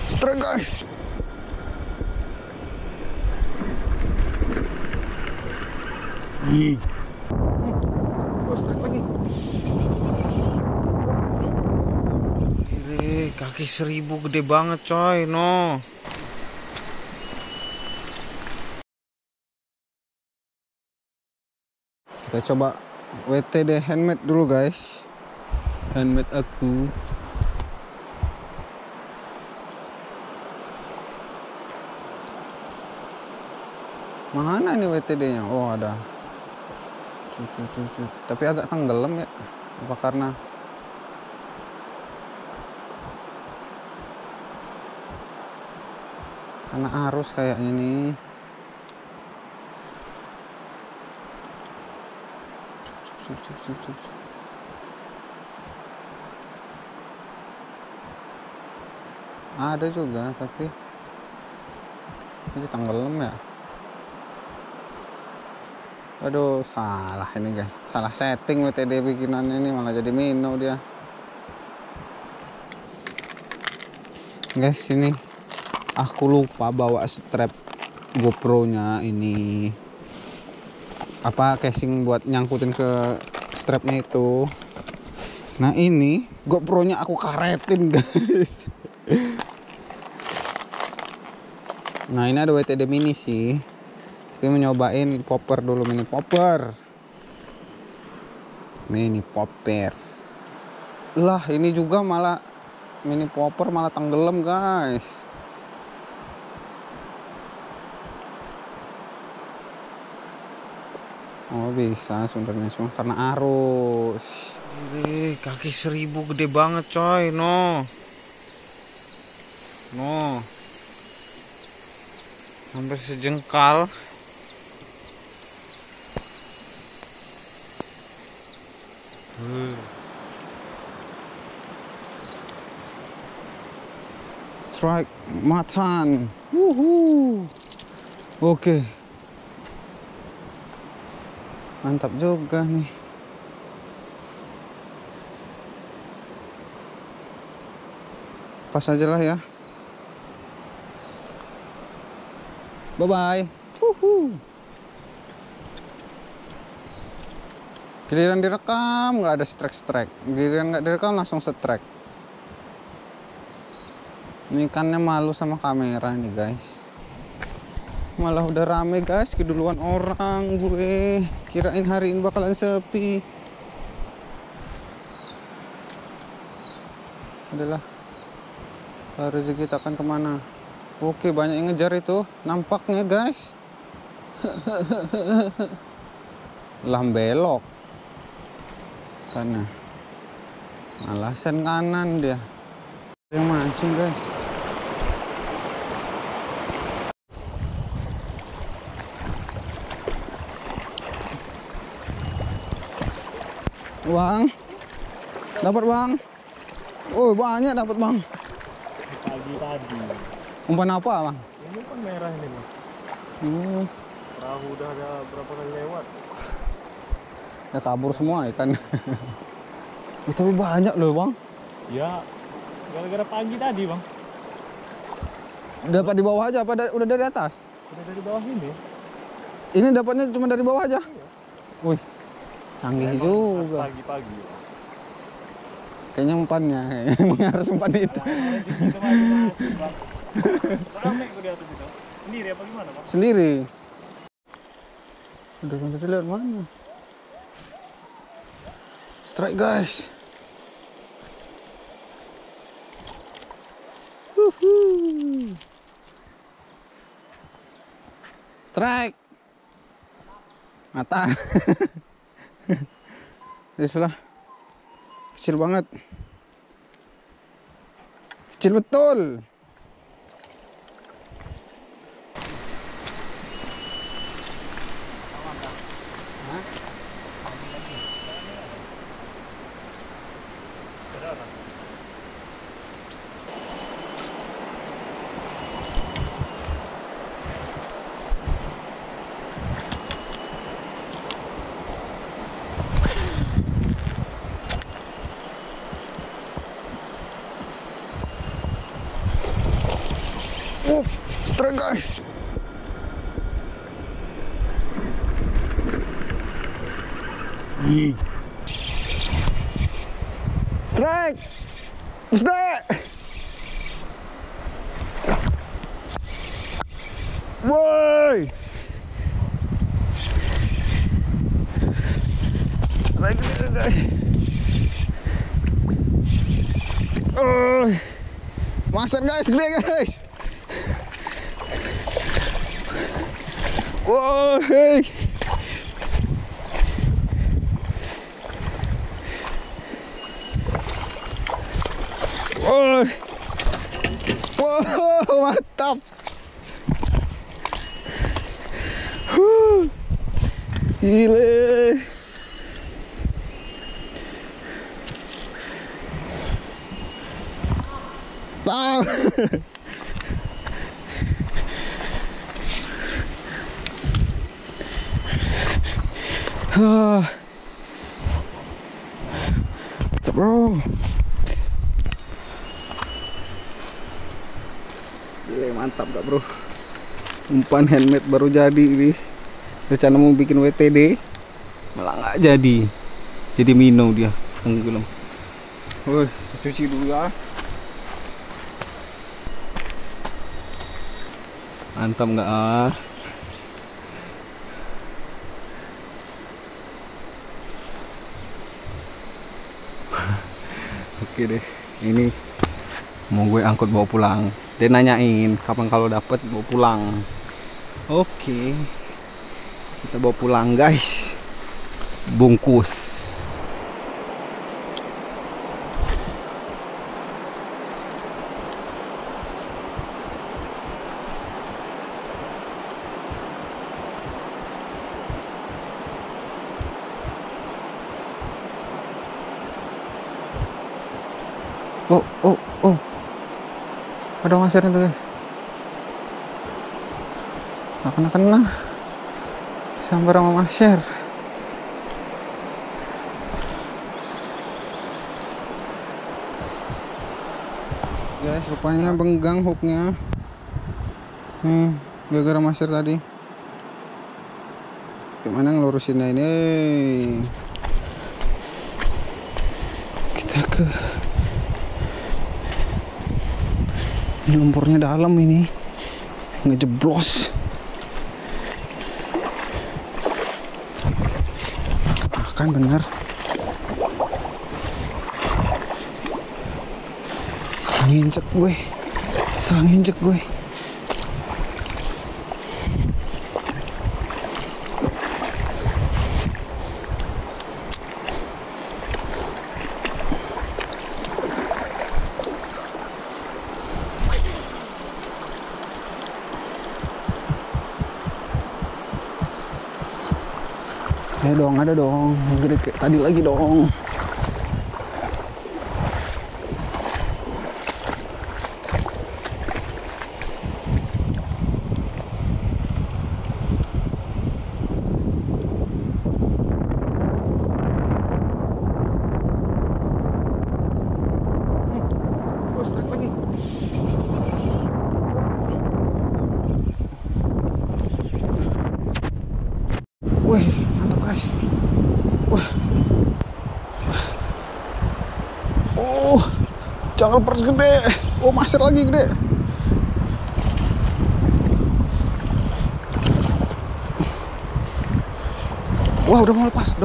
Strike guys. Strike lagi. Gile, kaki 1000 gede banget coy, no. Kita coba WTD handmade dulu guys. Handmade aku. Mana nih WTD-nya? Oh, ada. Tapi agak tenggelam ya. Apa karena arus kayaknya nih. Ada juga tapi ini tenggelam ya. Aduh, salah ini guys. Salah setting WTD bikinannya ini, malah jadi Mino dia. Guys, ini aku lupa bawa strap GoPro-nya ini. Apa casing buat nyangkutin ke strapnya itu. Nah, ini GoPro-nya aku karetin guys. Nah, ini ada WTD mini sih. Tapi mau nyobain popper dulu, mini popper. Lah, ini juga malah mini popper malah tenggelam guys. Oh, bisa sebenarnya cuma karena arus. Gile, kaki 1000 gede banget coy, no. Hampir sejengkal. Strike matan. Oke. Mantap juga nih. Pas aja lah ya. Bye bye. Giliran direkam nggak ada strike. Giliran nggak direkam langsung strike. Ini ikannya malu sama kamera nih guys. Malah udah rame guys, keduluan orang gue. Kirain hari ini bakalan sepi. Adalah rezeki kita akan kemana. Oke, banyak yang ngejar itu. Nampaknya guys. Lah belok. Karena alasan kanan dia. Yang mancing guys. Bang, dapat bang. Oh, banyak dapat bang. Pagi tadi. Umpan apa bang? Ini umpan merah ini bang. Perahu udah ada berapa kali lewat. Ya kabur semua ikan. Tapi banyak loh bang. Ya, gara-gara pagi tadi bang. Dapat di bawah aja apa udah dari atas? Udah dari bawah ini. Ini dapatnya cuma dari bawah aja? Iya. Wih, canggih Emang juga. Pagi-pagi. Kayaknya umpannya, emang harus umpan itu. Rame kok di atas itu. Sendiri apa gimana bang? Sendiri. Udah kan tadi lihat mana? Strike guys. Strike. Mata. Itulah. Kecil banget. Kecil betul. Strike guys. Strike. Strike. Woi. Strike guys. Master guys, gede guys. Wow, hey. Wow, mantap. Gile. Tahu. Bro. Gile, mantap gak bro. Umpan handmade baru jadi ini. Rencana mau bikin WTD malah nggak jadi minum dia tenggelam. Woi, cuci dulu ya. Mantap nggak ah? Oke deh, ini mau gue angkut bawa pulang. Dia nanyain kapan kalau dapet bawa pulang. Oke, kita bawa pulang guys. Bungkus. Oh. Ada maser itu guys. Nggak kena. Sambar sama maser. Guys, rupanya benggang hooknya. Gara-gara maser tadi. Gimana ngelurusinnya ini? Kita ke lumpurnya dalam ini, ngejeblos. Kan bener. Salah nginjek gue. Ada dong, gede kayak tadi lagi dong. Strike lagi. Wih, mantap guys. Wah. Oh, jangan pers gede. Oh, maser lagi gede. Wah, udah mau lepas.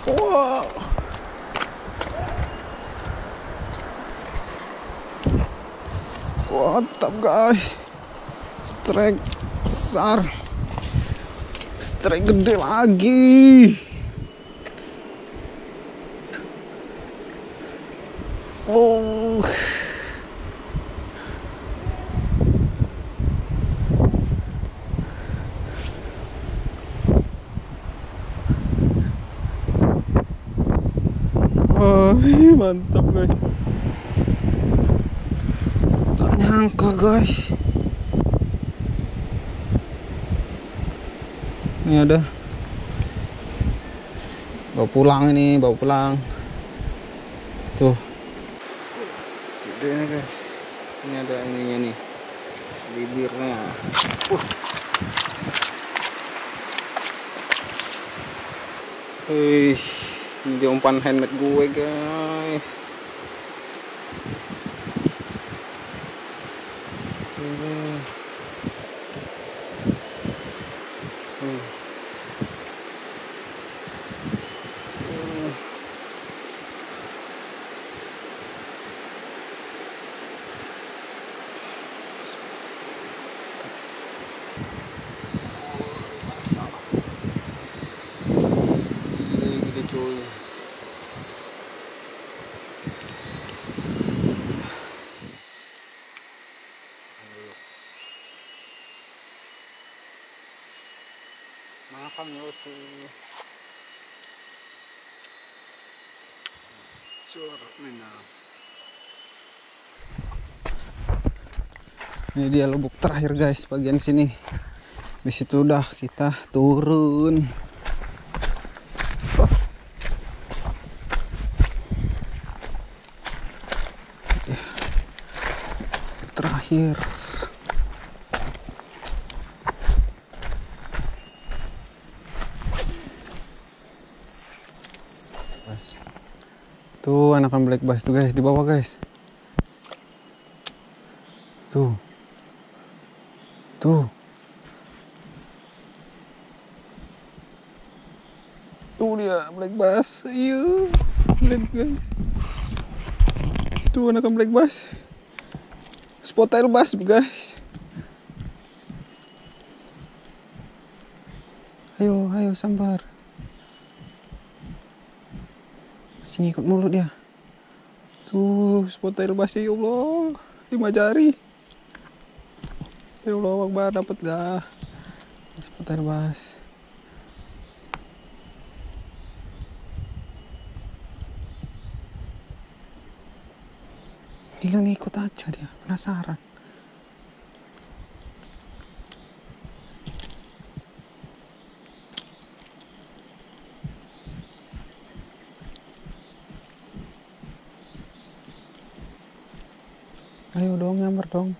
Wow. Mantap guys. Strike besar. Strike gede lagi. Oh. Oh, mantap guys. Gak nyangka guys. Ini ada. Bawa pulang. Tuh. Ini guys, ini ada ininya nih, bibirnya. Ini umpan handmade gue guys. Ini. Gede cuy. Makan ya tuh. Ini dia lubuk terakhir guys, bagian sini. Habis itu udah kita turun. Terakhir. Tuh anakan black bass tuh guys, di bawah guys. Tuh. Tuh. Tuh dia black bass. Ayo. Lihat guys. Tuh anakan black bass. Spotail bass guys. Ayo, ayo sambar. Masih ngikut mulu dia. Tuh spotail bass ya Allah. 5 jari. Ya Allah Akbar, dapat gak? Spotail bass. Dia ngikut aja dia, penasaran. Ayo dong, nyamber dong.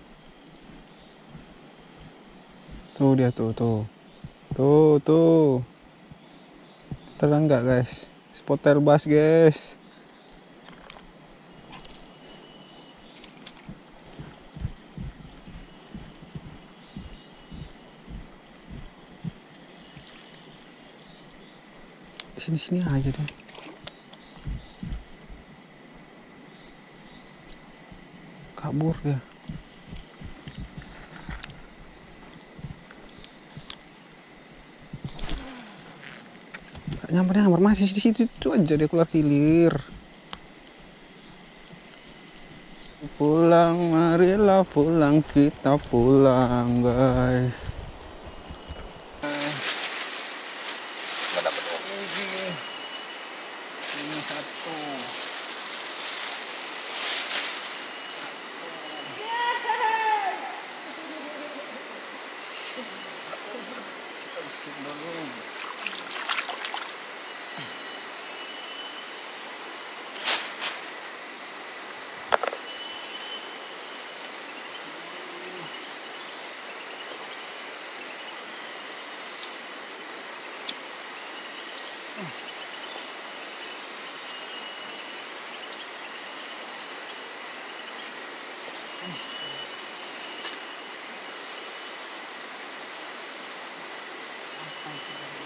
Tuh dia tuh. Tuh. Terang nggak guys? Spotail bass guys. Sini aja deh. Kabur dia. Nyamper masih di situ aja dia keluar kilir. Pulang, marilah pulang, kita pulang guys. Dapat lagi. Ini satu. Kita bersih dulu.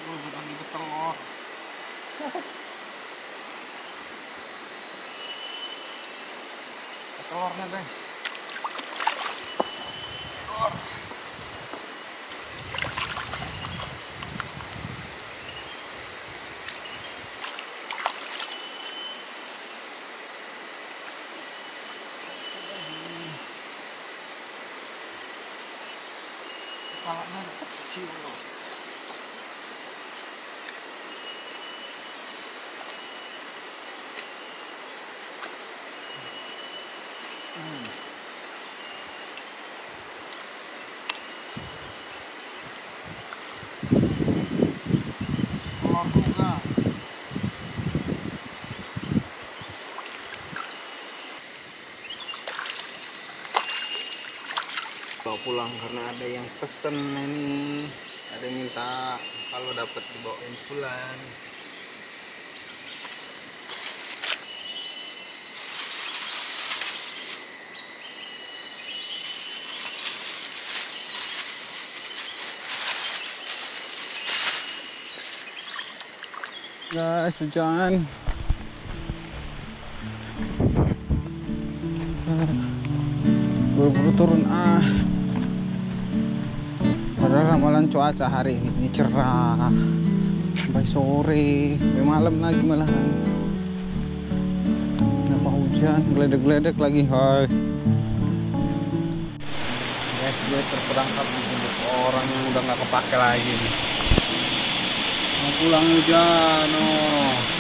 Bukan ibu telur. Telurnya guys. Telur. Kepalanya kecil loh. Telur juga. pulang karena ada yang pesen ini, ada yang minta kalau dapat dibawain pulang. Guys, hujan. Buru-buru turun Padahal ramalan cuaca hari ini cerah sampai sore, sampai malam lagi malahan. Kenapa hujan? Geledek-geledek lagi, hai. Guys, gue terperangkap di hidup orang yang udah nggak kepake lagi nih. Mau pulang hujan, oh.